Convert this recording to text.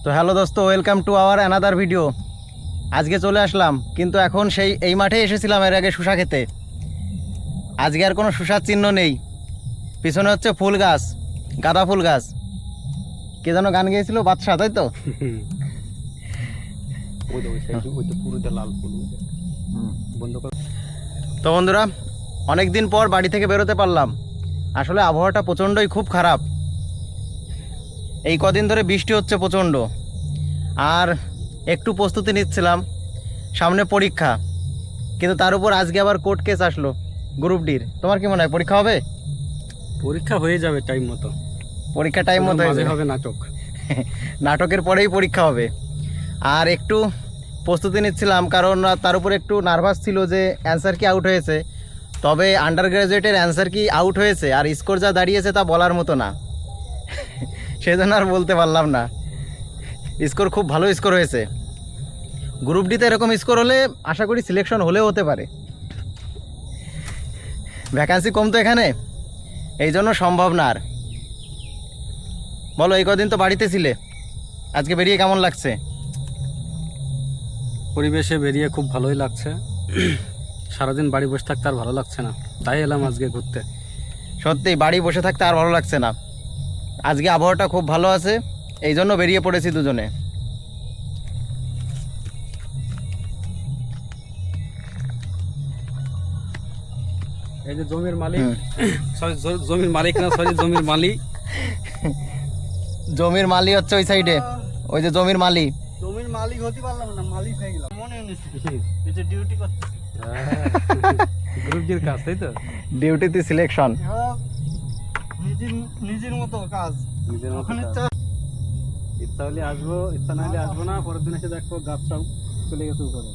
তো হ্যালো দোস্ত, welcome to our another video. আজকে চলে আসলাম, কিন্তু এখন সেই এই মাঠে এসেছিলাম এর আগে শসা খেতে। আজকে আর কোনো শসার চিহ্ন নেই। পিছনে হচ্ছে ফুল গাছ, গাঁদা ফুল গাছ। কে যেন গান গেয়েছিল, বাদশা, তাই তো? তো বন্ধুরা, অনেক দিন পর বাড়ি থেকে বেরোতে পারলাম। আসলে আবহাওয়াটা প্রচণ্ডই খুব খারাপ। এই কদিন ধরে বৃষ্টি হচ্ছে প্রচণ্ড। আর একটু প্রস্তুতি নিচ্ছিলাম, সামনে পরীক্ষা। কিন্তু তার উপর আজকে আবার কোর্ট কেস আসলো গ্রুপ ডির। তোমার কি মনে হয় পরীক্ষা হবে? পরীক্ষা হয়ে যাবে টাইম মতো। পরীক্ষা টাইম মতো হবে নাটক। নাটকের পরেই পরীক্ষা হবে। আর একটু প্রস্তুতি নিচ্ছিলাম, কারণ তার উপর একটু নার্ভাস ছিল যে অ্যান্সার কি আউট হয়েছে। তবে আন্ডার গ্র্যাজুয়েটের অ্যান্সার কি আউট হয়েছে আর স্কোর যা দাঁড়িয়েছে তা বলার মতো না। সেজন্য আর বলতে পারলাম না। স্কোর খুব ভালো স্কোর হয়েছে। গ্রুপ ডিতে এরকম স্কোর হলে আশা করি সিলেকশন হলেও হতে পারে। ভ্যাকান্সি কম তো এখানে, এই জন্য সম্ভব না। আর বলো, এই কদিন তো বাড়িতে ছিলে, আজকে বেরিয়ে কেমন লাগছে? পরিবেশে বেরিয়ে খুব ভালোই লাগছে। সারাদিন বাড়ি বসে থাকতে আর ভালো লাগছে না, তাই এলাম আজকে ঘুরতে। সত্যি বাড়ি বসে থাকতে আর ভালো লাগছে না। আজকে আবহাওয়াটা খুব ভালো আছে, এই জন্য বেরিয়ে পড়েছি দুজনে। এই যে জমির মালিক, সরি জমির মালিক না, সরি জমির মালিক। জমির মালি হচ্ছে ওই সাইডে, ওই যে জমির মালি। জমির মালিক হতে পারলাম না, মালিক হয়ে গেলাম। মনে এই যে ডিউটি করতেছি, গ্রুপ ডির কাজ, তাই তো? ডিউটিতে সিলেকশন, নিজের মতো কাজ, নিজের মতো। ইচ্ছা হলে আসবো, ইচ্ছা না হলে আসবো না। পরের দিন এসে দেখবো গাছ সব চলে গেছে উপরে।